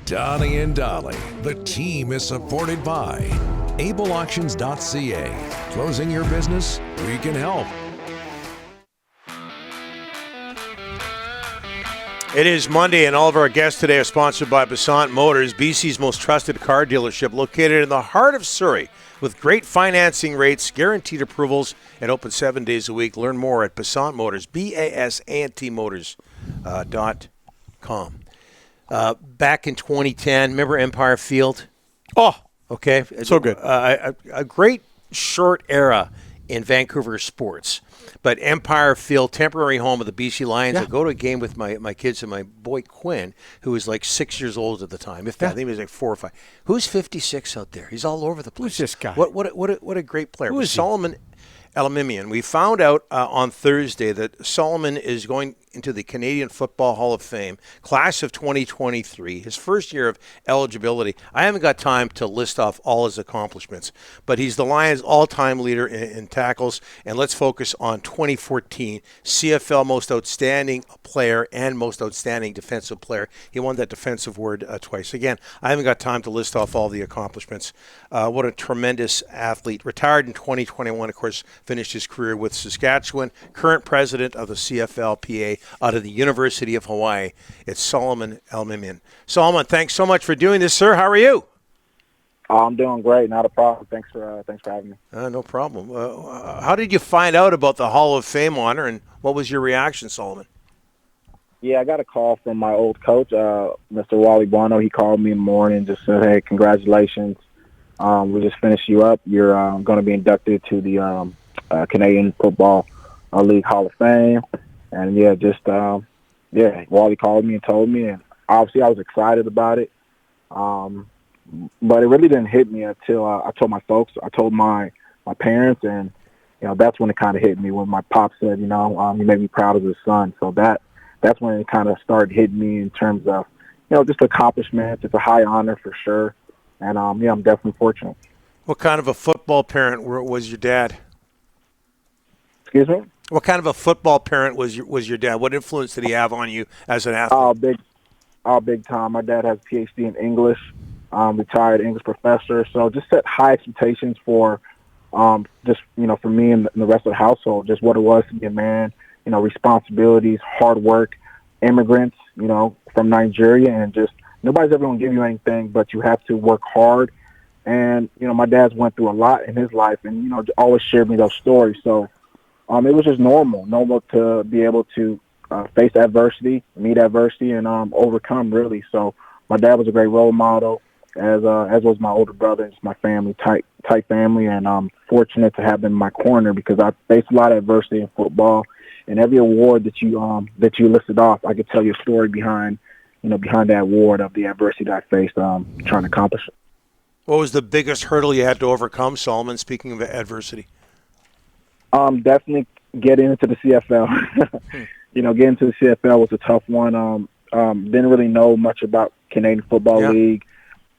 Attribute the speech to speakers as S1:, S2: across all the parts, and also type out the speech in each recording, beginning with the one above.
S1: Donnie and Dolly. The team is supported by ableauctions.ca. Closing your business? We can help.
S2: It is Monday, and all of our guests today are sponsored by Passant Motors, BC's most trusted car dealership, located in the heart of Surrey, with great financing rates, guaranteed approvals, and open 7 days a week. Learn more at Passant Motors, BASANTmotors.com. Back in 2010, remember Empire Field?
S3: Oh,
S2: okay.
S3: So good.
S2: A great short era in Vancouver sports. But Empire Field, temporary home of the BC Lions.
S3: Yeah.
S2: I go to a game with my kids and my boy Quinn, who was like 6 years old at the time. If that, I think he was like 4 or 5. Who's 56 out there? He's all over the place.
S3: Who's this guy?
S2: What a great player.
S3: Who is he?
S2: Solomon Elimimian. We found out on Thursday that Solomon is going into the Canadian Football Hall of Fame, class of 2023, his first year of eligibility. I haven't got time to list off all his accomplishments, but he's the Lions' all-time leader in tackles, and let's focus on 2014 CFL Most Outstanding Player and Most Outstanding Defensive Player. He won that defensive award twice. Again, I haven't got time to list off all the accomplishments. What a tremendous athlete. Retired in 2021, of course, finished his career with Saskatchewan, current president of the CFLPA out of the University of Hawaii. It's Solomon Elimimian. Solomon, thanks so much for doing this, sir. How are you?
S4: I'm doing great. Not a problem. Thanks for having me.
S2: No problem. How did you find out about the Hall of Fame honor, and what was your reaction, Solomon?
S4: Yeah, I got a call from my old coach, Mr. Wally Bono. He called me in the morning and just said, hey, congratulations. We just finished you up. You're going to be inducted to the Canadian Football League Hall of Fame. And, Wally called me and told me, and obviously I was excited about it. But it really didn't hit me until I told my folks. I told my parents, and, that's when it kind of hit me, when my pop said, he made me proud of his son. So that's when it kind of started hitting me in terms of, just accomplishments. It's a high honor for sure. And, I'm definitely fortunate.
S2: What kind of a football parent was your dad?
S4: Excuse me?
S2: What kind of a football parent was your dad? What influence did he have on you as an athlete?
S4: Big time. My dad has a PhD in English, retired English professor. So just set high expectations for for me and the rest of the household, just what it was to be a man, responsibilities, hard work, immigrants, from Nigeria, and just nobody's ever going to give you anything, but you have to work hard. And, my dad's went through a lot in his life and, always shared me those stories. So it was just normal to be able to face adversity, meet adversity, and overcome, really. So my dad was a great role model, as was my older brother, and just my family, tight family. And I'm fortunate to have them in my corner because I faced a lot of adversity in football. And every award that you listed off, I could tell you a story behind that award of the adversity that I faced trying to accomplish it.
S2: What was the biggest hurdle you had to overcome, Solomon, speaking of adversity?
S4: Definitely getting into the CFL. Getting into the CFL was a tough one. Didn't really know much about Canadian Football League.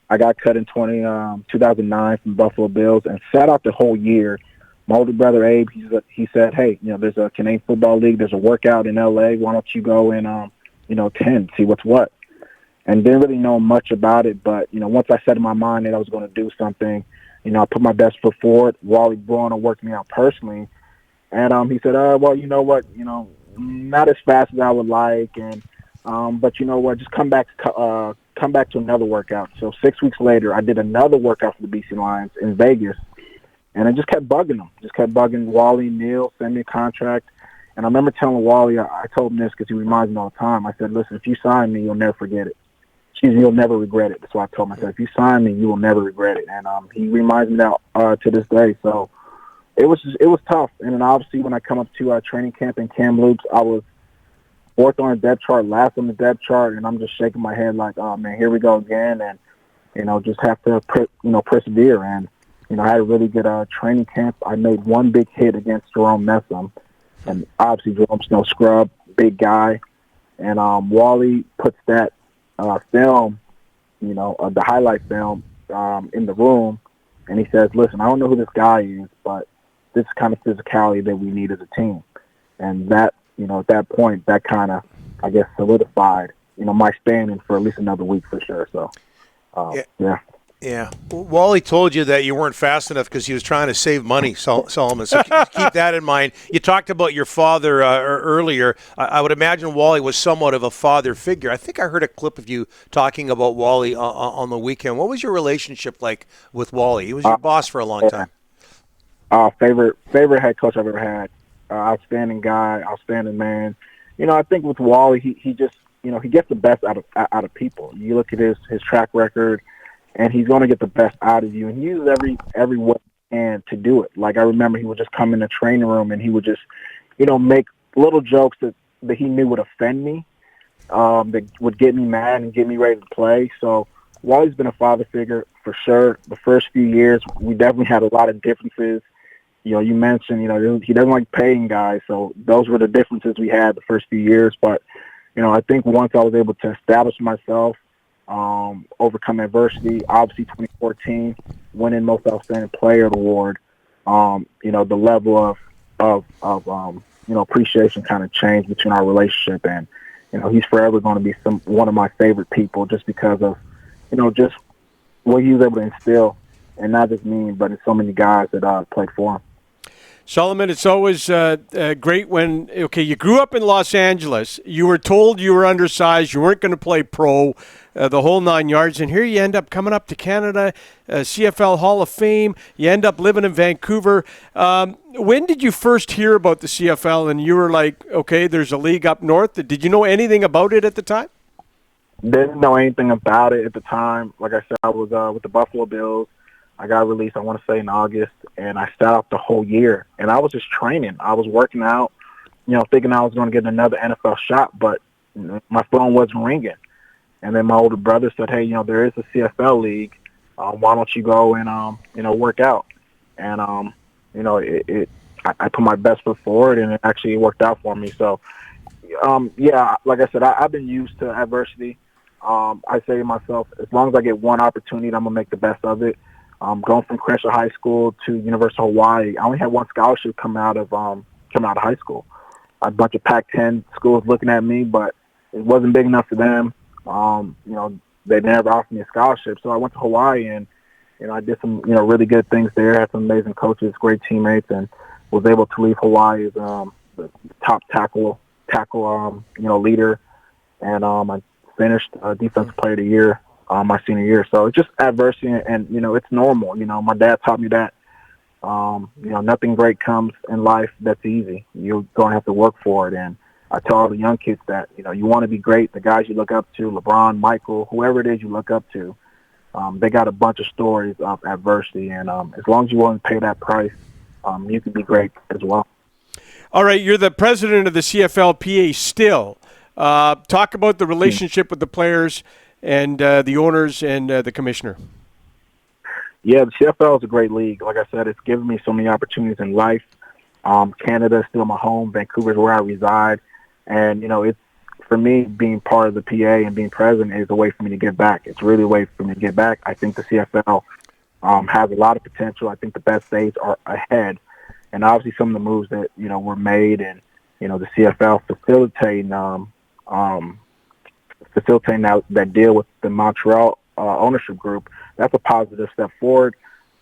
S4: I got cut in 2009 from Buffalo Bills and sat out the whole year. My older brother, Abe, he said, hey, there's a Canadian Football League. There's a workout in L.A. Why don't you go and, attend, see what's what? And didn't really know much about it. But, once I set in my mind that I was going to do something, I put my best foot forward. Wally Bono worked me out personally. And he said, well, you know what, not as fast as I would like. And but you know what, just come back to another workout. So 6 weeks later, I did another workout for the BC Lions in Vegas. And I just kept bugging them. Just kept bugging Wally, Neil, send me a contract. And I remember telling Wally, I told him this because he reminds me all the time. I said, listen, if you sign me, you'll never forget it. You'll never regret it. That's what I told him. I said, if you sign me, you will never regret it. And he reminds me that to this day. So it was tough. And then obviously when I come up to training camp in Kamloops, I was fourth on the depth chart, last on the depth chart, and I'm just shaking my head like, oh, man, here we go again. And, just have to, persevere. And, I had a really good training camp. I made one big hit against Jerome Messam. And obviously Jerome's no scrub, big guy. And Wally puts that film, the highlight film in the room. And he says, listen, I don't know who this guy is, but this kind of physicality that we need as a team. And that, at that point, that kind of, I guess, solidified my standing for at least another week for sure. So, yeah.
S2: Yeah. Wally told you that you weren't fast enough because he was trying to save money, Solomon. So keep that in mind. You talked about your father earlier. I would imagine Wally was somewhat of a father figure. I think I heard a clip of you talking about Wally on the weekend. What was your relationship like with Wally? He was your boss for a long time.
S4: Favorite head coach I've ever had. Outstanding guy, outstanding man. I think with Wally, he just, he gets the best out of people. You look at his track record, and he's going to get the best out of you. And he uses every way he can to do it. Like, I remember he would just come in the training room and he would just, make little jokes that he knew would offend me, that would get me mad and get me ready to play. So Wally's been a father figure for sure. The first few years, we definitely had a lot of differences. You mentioned, he doesn't like paying guys. So those were the differences we had the first few years. But, I think once I was able to establish myself, overcome adversity, obviously 2014, winning Most Outstanding Player award, the level of appreciation kind of changed between our relationship, and he's forever going to be one of my favorite people just because of just what he was able to instill, and not just me, but in so many guys that played for him.
S3: Solomon, it's always great when, you grew up in Los Angeles. You were told you were undersized. You weren't going to play pro, the whole 9 yards. And here you end up coming up to Canada, CFL Hall of Fame. You end up living in Vancouver. When did you first hear about the CFL and you were like, okay, there's a league up north? Did you know anything about it at the time?
S4: Didn't know anything about it at the time. Like I said, I was with the Buffalo Bills. I got released, I want to say, in August, and I sat out the whole year. And I was just training. I was working out, thinking I was going to get another NFL shot, but my phone wasn't ringing. And then my older brother said, hey, there is a CFL league. Why don't you go and, work out? And, I put my best foot forward, and it actually worked out for me. So, like I said, I've been used to adversity. I say to myself, as long as I get one opportunity, I'm going to make the best of it. Going from Crenshaw High School to University of Hawaii, I only had one scholarship come out of high school. A bunch of Pac-10 schools looking at me, but it wasn't big enough for them. They never offered me a scholarship, so I went to Hawaii and I did some really good things there. Had some amazing coaches, great teammates, and was able to leave Hawaii as the top tackle leader, and I finished Defensive Player of the Year my senior year. So it's just adversity, and it's normal. My dad taught me that nothing great comes in life that's easy. You're going to have to work for it. And I tell all the young kids that you want to be great. The guys you look up to, LeBron, Michael, whoever it is you look up to, they got a bunch of stories of adversity, and as long as you want to pay that price, you can be great as well.
S3: All right, you're the president of the CFLPA still. Talk about the relationship with the players and the owners and the commissioner.
S4: Yeah, the CFL is a great league. Like I said, it's given me so many opportunities in life. Canada is still my home. Vancouver is where I reside. And, it's, for me, being part of the PA and being president is a way for me to give back. It's really a way for me to give back. I think the CFL has a lot of potential. I think the best days are ahead. And obviously some of the moves that, were made, and, the CFL facilitating that deal with the Montreal ownership group, that's a positive step forward.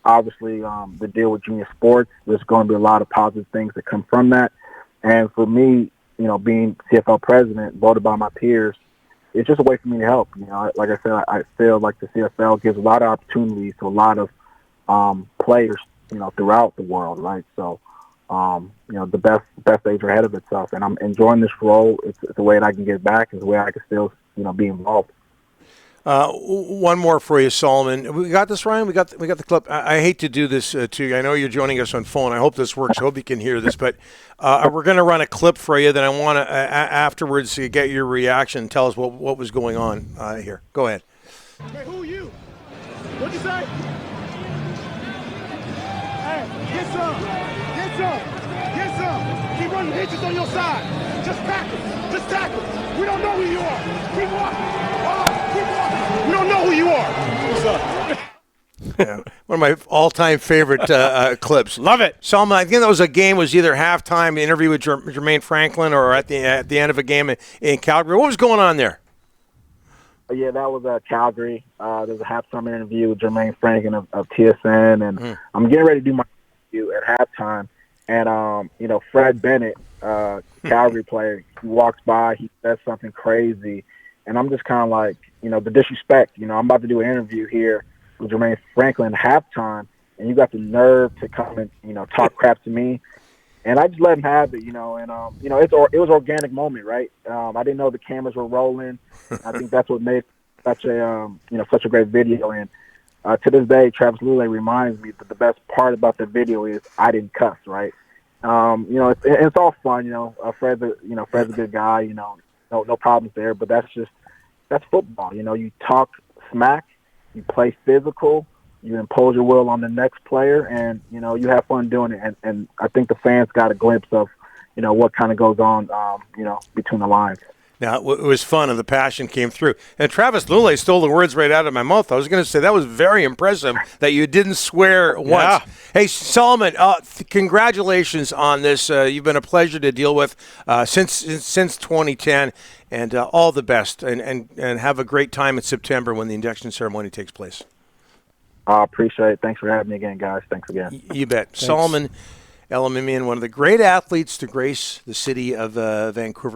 S4: Obviously, the deal with junior sports, there's going to be a lot of positive things that come from that. And for me, being CFL president, voted by my peers, it's just a way for me to help. Like I said, I feel like the CFL gives a lot of opportunities to a lot of players, throughout the world, right? So, the best days are ahead of itself, and I'm enjoying this role. It's a way that I can give back. It's a way I can still, be involved.
S2: One more for you, Solomon. We got this, Ryan? We got the clip. I hate to do this to you. I know you're joining us on phone. I hope this works. I hope you can hear this. But we're going to run a clip for you. Then I want to, afterwards, get your reaction. Tell us what was going on here. Go ahead.
S5: Hey, who are you? What'd you say? Hey, get some. Get some. Get some. Keep running hitches on your side. Just tackle. Just tackle. We don't know who you are. Keep walking. Keep walking. We don't know who you are. What's up?
S2: Yeah, one of my all-time favorite clips. Love it. Solomon, I think that was a game, was either halftime interview with Jermaine Franklin or at the end of a game in Calgary. What was going on there?
S4: Yeah, that was Calgary. There's a halftime interview with Jermaine Franklin of TSN, and I'm getting ready to do my interview at halftime. And Fred Bennett, Calgary player, he walks by, he says something crazy, and I'm just kind of like, the disrespect. I'm about to do an interview here with Jermaine Franklin at halftime, and you got the nerve to come and talk crap to me. And I just let him have it, and it was an organic moment, right? I didn't know the cameras were rolling. I think that's what made such a great video. And to this day, Travis Lulay reminds me that the best part about the video is I didn't cuss, right? It's all fun, Fred's a good guy, no problems there. But that's football, You talk smack, you play physical. You impose your will on the next player, and you have fun doing it. And I think the fans got a glimpse of what kind of goes on between the lines.
S2: Now, it was fun, and the passion came through. And Travis Lulay stole the words right out of my mouth. I was going to say that was very impressive that you didn't swear once.
S3: Yeah.
S2: Hey, Solomon, congratulations on this. You've been a pleasure to deal with since 2010, and all the best. And have a great time in September when the induction ceremony takes place.
S4: I appreciate it. Thanks for having me again, guys. Thanks again.
S2: You bet. Thanks. Solomon Elimimian, one of the great athletes to grace the city of Vancouver.